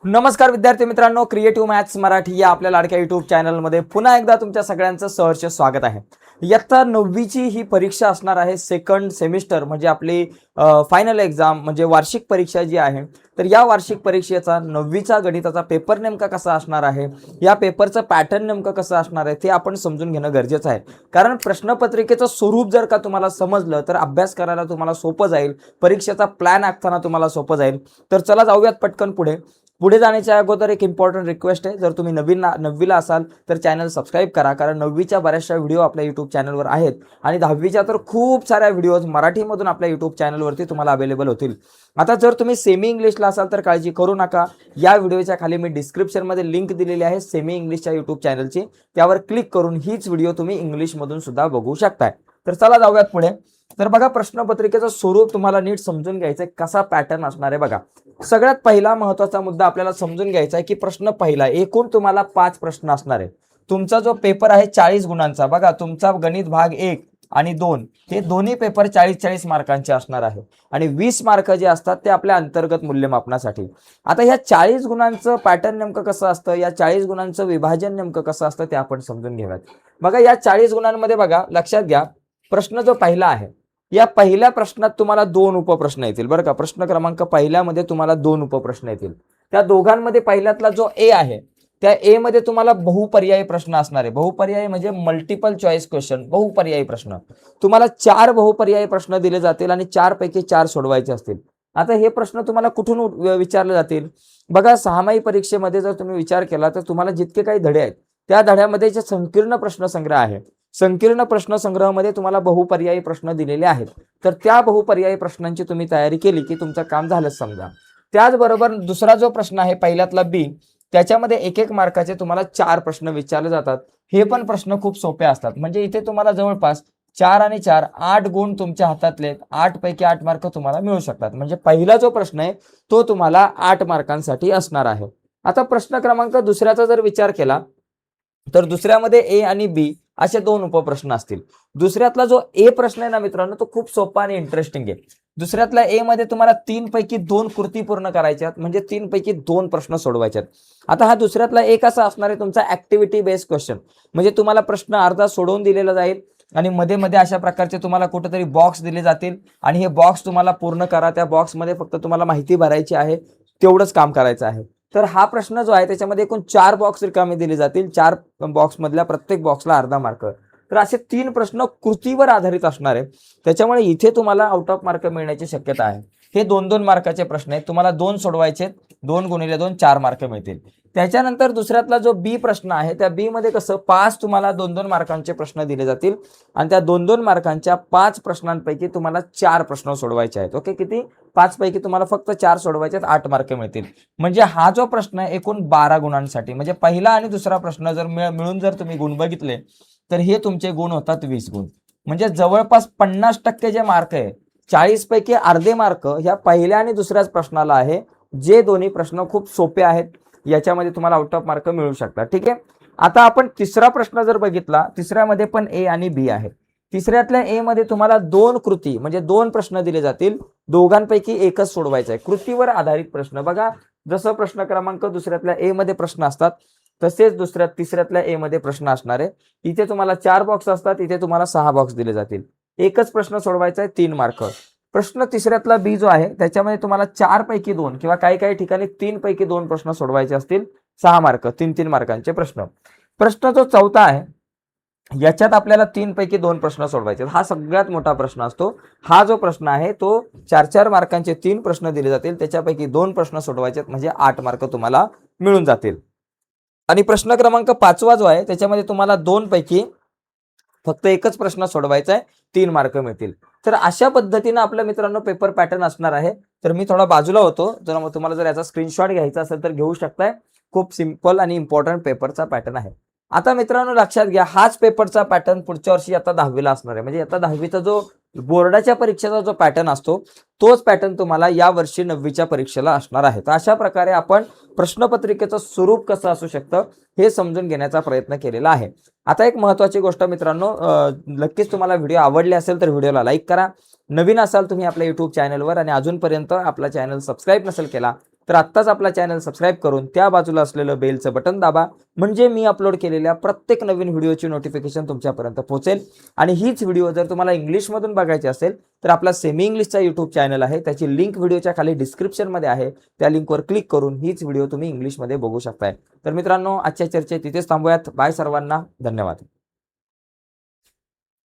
नमस्कार विद्यार्थी मित्रांनो, क्रिएटिव्ह मॅथ्स मराठी या आपल्या लाडक्या युट्यूब चॅनलमध्ये पुन्हा एकदा तुमच्या सगळ्यांचं सहर्ष स्वागत आहे. इयत्ता 9वीची ही परीक्षा असणार आहे. सेकंड सेमिस्टर म्हणजे आपली फायनल एक्झाम म्हणजे वार्षिक परीक्षा जी आहे. तर या वार्षिक परीक्षेचा 9वीचा गणिताचा पेपर नेमका कसा असणार आहे, या पेपरचं पॅटर्न नेमकं कसं असणार आहे ते आपण समजून घेणं गरजेचं आहे. कारण प्रश्नपत्रिकेचं स्वरूप जर का तुम्हाला समजलं तर अभ्यास करायला तुम्हाला सोपं जाईल, परीक्षेचा प्लॅन आखताना तुम्हाला सोपं जाईल. तर चला जाऊयात पटकन पुढे जाण्याच्या अगोदर एक इम्पॉर्टंट रिक्वेस्ट आहे. जर तुम्ही नववीला असाल तर चॅनल सबस्क्राईब करा, कारण 9वीच्या बऱ्याचशा व्हिडिओ आपल्या यूट्यूब चॅनलवर आहेत आणि 10वीच्या तर खूप साऱ्या व्हिडिओज मराठीमधून आपल्या यूट्यूब चॅनलवरती तुम्हाला अवेलेबल होतील. आता जर तुम्ही सेमी इंग्लिशला असाल तर काळजी करू नका. या व्हिडिओच्या खाली मी डिस्क्रिप्शनमध्ये लिंक दिलेली आहे सेमी इंग्लिशच्या यूट्यूब चॅनलची, त्यावर क्लिक करून हीच व्हिडिओ तुम्ही इंग्लिशमधून सुद्धा बघू शकताय. तर चला जाऊयात पुढे. तर बघा, प्रश्नपत्रिकेचं स्वरूप तुम्हाला नीट समजून घ्यायचंय, कसा पॅटर्न असणार आहे बघा. सगळ्यात पहिला महत्वाचा मुद्दा आपल्याला समजून घ्यायचा आहे की प्रश्न पहिला, एकूण तुम्हाला 5 प्रश्न असणार आहे. तुमचा जो पेपर आहे 40 गुणांचा, बघा तुमचा गणित भाग 1 आणि 2 हे दोन्ही पेपर 40-40 मार्कांचे असणार आहे आणि 20 मार्क जे असतात ते आपल्या अंतर्गत मूल्यमापनासाठी. आता ह्या 40 गुणांचं पॅटर्न नेमकं कसं असतं, या 40 गुणांचं विभाजन नेमकं कसं असतं ते आपण समजून घेऊयात. बघा, या 40 गुणांमध्ये बघा, लक्षात घ्या, प्रश्न जो पहिला आहे या पहिल्या प्रश्नात तुम्हाला 2 उपप्रश्न येतील बरं का. प्रश्न क्रमांक पहिल्यामध्ये तुम्हाला 2 उपप्रश्न येतील. त्या दोघांमध्ये पहिल्यातला जो ए आहे त्या ए मध्ये तुम्हाला बहुपर्यायी प्रश्न असणार आहे. बहुपर्यायी म्हणजे मल्टिपल चॉईस क्वेश्चन, बहुपर्यायी प्रश्न. तुम्हाला 4 बहुपर्यायी प्रश्न दिले जातील आणि 4 पैकी 4 सोडवायचे असतील. आता हे प्रश्न तुम्हाला कुठून विचारले जातील बघा. 6माही परीक्षेमध्ये जर तुम्ही विचार केला तर तुम्हाला जितके काही धडे आहेत त्या धड्यामध्ये जे संकीर्ण प्रश्नसंग्रह आहे, संकीर्ण प्रश्नसंग्रहामध्ये तुम्हाला बहुपर्यायी प्रश्न दिलेले आहेत. तर त्या बहुपर्यायी प्रश्नांची तुम्ही तयारी केली की तुमचं काम झालंच समजा. त्याचबरोबर दुसरा जो प्रश्न आहे पहिल्यातला बी, त्याच्यामध्ये 1-1 मार्काचे तुम्हाला 4 प्रश्न विचारले जातात. हे पण प्रश्न खूप सोपे असतात. म्हणजे इथे तुम्हाला जवळपास 4 आणि 4 8 गुण तुमच्या हातातले, 8 पैकी 8 मार्क तुम्हाला मिळू शकतात. म्हणजे पहिला जो प्रश्न आहे तो तुम्हाला 8 मार्कांसाठी असणार आहे. आता प्रश्न क्रमांक दुसऱ्याचा जर विचार केला तर दुसऱ्यामध्ये ए आणि बी असे 2 उपप्रश्न असतील. दुसऱ्यातला जो ए प्रश्न आहे ना मित्रांनो, तो खूप सोपा आणि इंटरेस्टिंग आहे. दुसऱ्यातल्या ए मध्ये तुम्हाला 3 पैकी 2 कृती पूर्ण करायच्या आहेत, म्हणजे 3 पैकी 2 प्रश्न सोडवायचे आहेत. आता हा दुसऱ्यातला एक असा असणार आहे तुमचा ऍक्टिव्हिटी बेस्ड क्वेश्चन. म्हणजे तुम्हाला प्रश्न अर्धा सोडवून दिलेला जाईल आणि मध्ये मध्ये अशा प्रकारचे तुम्हाला कुठेतरी बॉक्स दिले जातील आणि हे बॉक्स तुम्हाला पूर्ण करा. त्या बॉक्समध्ये फक्त तुम्हाला माहिती भरायची आहे, तेवढंच काम करायचं आहे. तर हा प्रश्न जो आहे त्याच्यामध्ये एकूण 4 बॉक्स रिकामे दिले जातील. 4 बॉक्स मधल्या प्रत्येक बॉक्सला अर्धा मार्क. तर असे 3 प्रश्न कृतीवर आधारित असणार आहे. त्याच्यामुळे इथे तुम्हाला आउट ऑफ मार्क मिळण्याची शक्यता आहे. हे 2-2 मार्काचे प्रश्न आहेत. तुम्हाला 2 सोडवायचे, 2 गुणिले 2 4 मार्क मिळतील. त्याच्यानंतर दुसऱ्यातला जो बी प्रश्न आहे त्या बी मध्ये कसं 5 तुम्हाला 2-2 मार्कांचे प्रश्न दिले जातील आणि त्या 2-2 मार्कांच्या 5 प्रश्नांपैकी तुम्हाला 4 प्रश्न सोडवायचे आहेत. ओके, किती? 5 पैकी तुम्हाला फक्त 4 सोडवायचे आहेत, 8 मार्क मिळतील. म्हणजे हा जो प्रश्न आहे एकूण 12 गुणांसाठी. म्हणजे पहिला आणि दुसरा प्रश्न जर मिळून जर तुम्ही गुण बघितले तर हे तुमचे गुण होतात 20 गुण. म्हणजे जवळपास 50% जे मार्क आहे, 40 पैकी अर्धे मार्क ह्या पहिल्या आणि दुसऱ्याच प्रश्नाला आहे. जे दोन्ही प्रश्न खूप सोपे आहेत, याच्यामध्ये तुम्हाला आउट ऑफ मार्क मिळू शकतात. ठीक आहे. आता आपण तिसरा प्रश्न जर बघितला, तिसऱ्यामध्ये पण ए आणि बी आहे. तिसऱ्यातल्या ए मध्ये तुम्हाला 2 कृती म्हणजे 2 प्रश्न दिले जातील. दोघांपैकी एकच सोडवायचा आहे. कृतीवर आधारित प्रश्न. बघा, जसं प्रश्न क्रमांक दुसऱ्यातल्या ए मध्ये प्रश्न असतात तसेच तिसऱ्यातल्या ए मध्ये प्रश्न असणार आहे. इथे तुम्हाला 4 बॉक्स असतात, इथे तुम्हाला 6 बॉक्स दिले जातील. एकच प्रश्न सोडवायचा आहे, 3 मार्क. प्रश्न तिसऱ्यातला बी जो आहे त्याच्यामध्ये तुम्हाला 4 पैकी 2 किंवा काही ठिकाणी 3 पैकी 2 प्रश्न सोडवायचे असतील, 6 मार्क, 3-3 मार्कांचे प्रश्न. प्रश्न जो चौथा आहे याच्यात आपल्याला 3 पैकी 2 प्रश्न सोडवायचे. हा सगळ्यात मोठा प्रश्न असतो. हा जो प्रश्न आहे तो 4-4 मार्कांचे 3 प्रश्न दिले जातील, त्याच्यापैकी 2 प्रश्न सोडवायचे म्हणजे 8 मार्क तुम्हाला मिळून जातील. आणि प्रश्न क्रमांक 5वा जो आहे त्याच्यामध्ये तुम्हाला 2 पैकी फक्त एकच प्रश्न सोडवायचा आहे, 3 मार्क मिळतील. तर अशा पद्धतीने आपल्या मित्रांनो पेपर पॅटर्न असणार आहे. तर मी थोडा बाजूला होतो, तर तुम्हाला जर याचा स्क्रीनशॉट घ्यायचा असेल तर घेऊ शकताय. खूप सिंपल आणि इम्पॉर्टंट पेपरचा पॅटर्न आहे. आता मित्रांनो लक्षात घ्या, हाच पेपरचा पॅटर्न पुढच्या वर्षी आता 10वीला असणार आहे. म्हणजे आता 10वीचा जो बोर्डाच्या परीक्षेचा जो पॅटर्न असतो तोच पॅटर्न तुम्हाला या वर्षी 9वीच्या परीक्षेला असणार आहे. तर अशा प्रकारे आपण प्रश्नपत्रिकेचं स्वरूप कसं असू शकतं हे समजून घेण्याचा प्रयत्न केलेला आहे. आता एक महत्त्वाची गोष्ट मित्रांनो, नक्कीच तुम्हाला व्हिडिओ आवडले असेल तर व्हिडिओला लाईक करा. नवीन असाल तुम्ही आपल्या यूट्यूब चॅनलवर आणि अजूनपर्यंत आपला चॅनल सबस्क्राईब नसेल केला तर आत्ताच आपला चॅनल सबस्क्राईब करून त्या बाजूला असलेलं बेलचं बटन दाबा, म्हणजे मी अपलोड केलेल्या प्रत्येक नवीन व्हिडिओची नोटिफिकेशन तुमच्यापर्यंत पोहोचेल. आणि हीच व्हिडिओ जर तुम्हाला इंग्लिशमधून बघायची असेल तर आपला सेमी इंग्लिशचा यूट्यूब चॅनल आहे, त्याची लिंक व्हिडिओच्या खाली डिस्क्रिप्शनमध्ये आहे. त्या लिंकवर क्लिक करून हीच व्हिडिओ तुम्ही इंग्लिशमध्ये बघू शकताय. तर मित्रांनो, आजच्या चर्चेत तिथेच थांबूयात. बाय सर्वांना, धन्यवाद.